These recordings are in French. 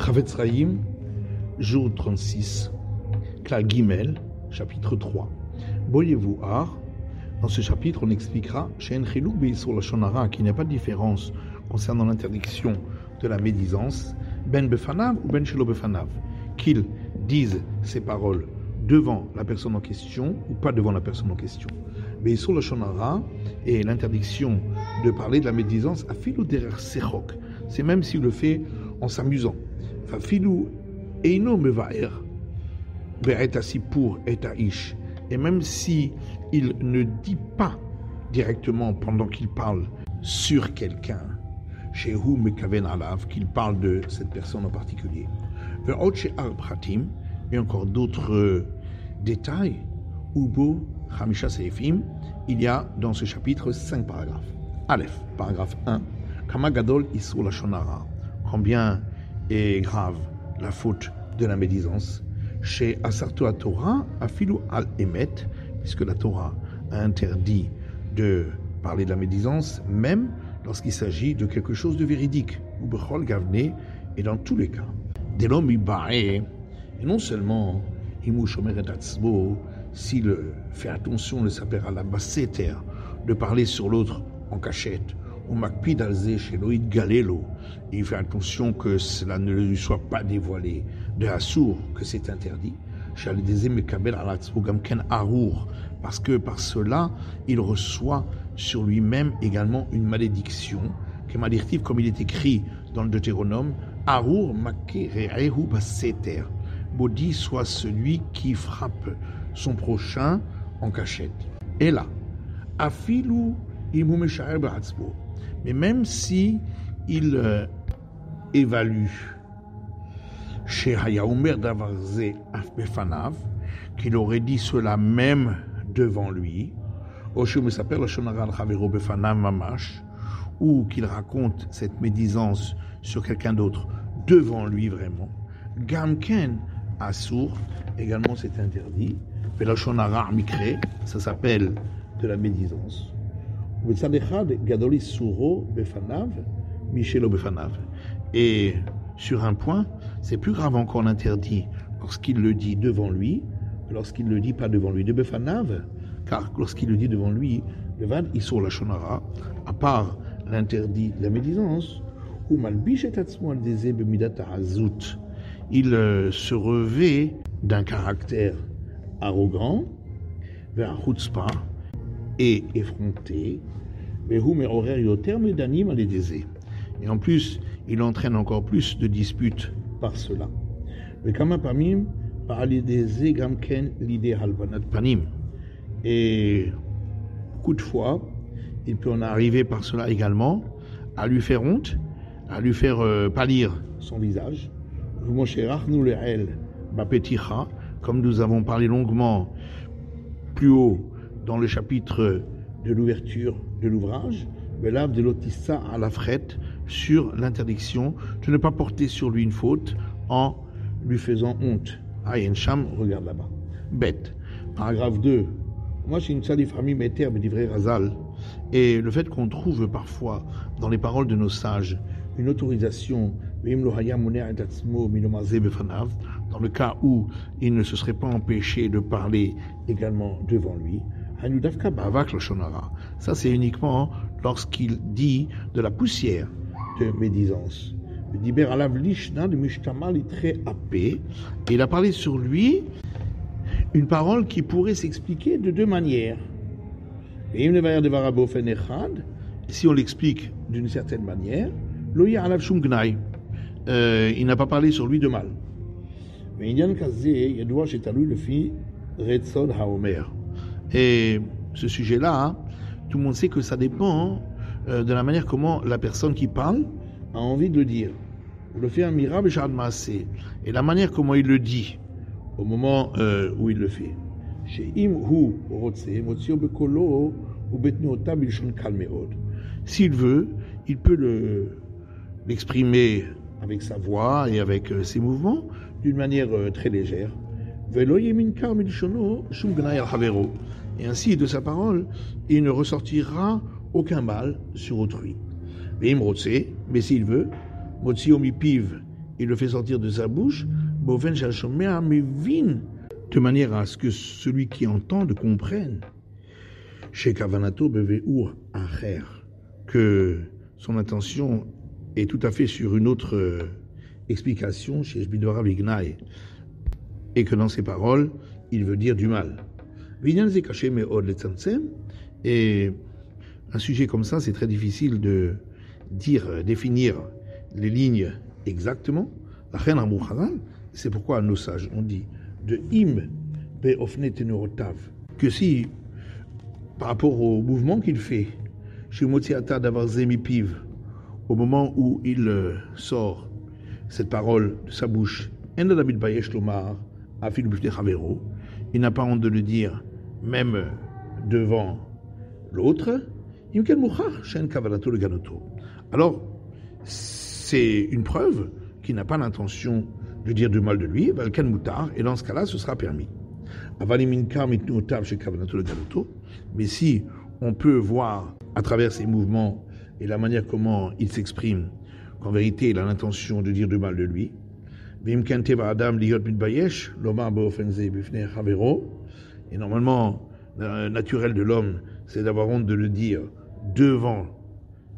Chavetz Chaim, jour 36, Klal Gimel, chapitre 3. Boyez-vous Ar, dans ce chapitre, on expliquera She'en Chiluk Be'isur Lashon Hara, qu'il n'y a pas de différence concernant l'interdiction de la médisance, Ben Befanav ou Ben Shelo Befanav, qu'ils disent ces paroles devant la personne en question ou pas devant la personne en question. Be'isur Lashon Hara et l'interdiction de parler de la médisance, Afilu derer sechok, c'est même s'il le fait en s'amusant. Afilu eino mevaer be'et asipur et aish. Et même si il ne dit pas directement pendant qu'il parle sur quelqu'un, shehu mekaven alav, qu'il parle de cette personne en particulier. Ve'ot she'ar pratim, et encore d'autres détails, ubo chamisha seifim, il y a dans ce chapitre 5 paragraphes. Aleph, paragraphe 1, kama gadol isur lashon hara, combien est grave la faute de la médisance. Chez Asarto à Torah, Afilu al Emet, puisque la Torah a interdit de parler de la médisance, même lorsqu'il s'agit de quelque chose de véridique, ou Bechol Gavne, et dans tous les cas. Delo mibae, et non seulement Himu Shomer et Atzbo, s'il fait attention de s'appeler à la basseter, de parler sur l'autre en cachette, ou Makpid alze chez Loïd Galelo, et il fait attention que cela ne lui soit pas dévoilé de Assour, que c'est interdit. Parce que par cela, il reçoit sur lui-même également une malédiction, comme il est écrit dans le Deutéronome, Arour makerehu baseter. Maudit soit celui qui frappe son prochain en cachette. Et là, afilu imu meshaer ba'atzbo. Mais même si il évalue chez Hayaoumer Davarze Afbefanav, qu'il aurait dit cela même devant lui, ou qu'il raconte cette médisance sur quelqu'un d'autre devant lui vraiment, Gamken Assour, également c'est interdit, ça s'appelle de la médisance. Et sur un point, c'est plus grave encore l'interdit lorsqu'il le dit devant lui que lorsqu'il ne le dit pas devant lui. De Befanav, car lorsqu'il le dit devant lui, le Vad Isur Lashon Hara, à part l'interdit de la médisance, il se revêt d'un caractère arrogant, vers chutzpah, et effronté, et en plus, il entraîne encore plus de disputes par cela. Et beaucoup de fois, il peut en arriver par cela également à lui faire honte, à lui faire pâlir son visage. Comme nous avons parlé longuement plus haut dans le chapitre de l'ouverture de l'ouvrage, Belav de l'otissa à la frette, sur l'interdiction de ne pas porter sur lui une faute en lui faisant honte. Ayen Sham, regarde là-bas. Bête. Paragraphe 2. Moi, j'ai une salif famille méter, mais d'ivré Razal. Et le fait qu'on trouve parfois dans les paroles de nos sages une autorisation, dans le cas où il ne se serait pas empêché de parler également devant lui. Ça, c'est uniquement lorsqu'il dit de la poussière de médisance. Et il a parlé sur lui une parole qui pourrait s'expliquer de deux manières. Si on l'explique d'une certaine manière, il n'a pas parlé sur lui de mal. Et ce sujet-là, tout le monde sait que ça dépend de la manière comment la personne qui parle a envie de le dire. Le fait un miracle, et la manière comment il le dit au moment où il le fait. S'il veut, il peut l'exprimer avec sa voix et avec ses mouvements d'une manière très légère. Et ainsi, de sa parole, il ne ressortira aucun mal sur autrui. Mais s'il veut, il le fait sortir de sa bouche, de manière à ce que celui qui entend comprenne, chez Kavanato Beveur Acher, que son intention est tout à fait sur une autre explication chez Shbidora Vignaï, et que dans ses paroles, il veut dire du mal. Et un sujet comme ça, c'est très difficile de définir les lignes exactement. C'est pourquoi nos sages ont dit de im be'ofne tenorotav, que si, par rapport au mouvement qu'il fait, chez Motiata d'avoir zemipiv, au moment où il sort cette parole de sa bouche, il n'a pas honte de le dire, même devant l'autre. Alors, c'est une preuve qu'il n'a pas l'intention de dire du mal de lui, et dans ce cas-là, ce sera permis. Mais si on peut voir à travers ses mouvements et la manière comment il s'exprime qu'en vérité il a l'intention de dire du mal de lui, et normalement, le naturel de l'homme, c'est d'avoir honte de le dire devant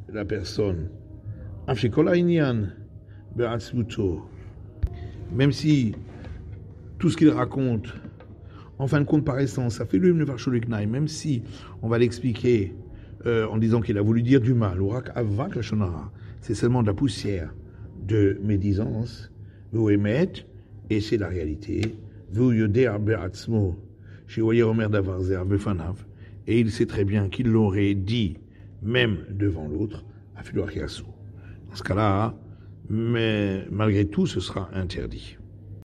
la personne. Même si tout ce qu'il raconte, en fin de compte, par essence, ça fait lui même si on va l'expliquer en disant qu'il a voulu dire du mal, c'est seulement de la poussière de médisance, et c'est la réalité. Et il sait très bien qu'il l'aurait dit même devant l'autre, dans ce cas-là, mais malgré tout, ce sera interdit.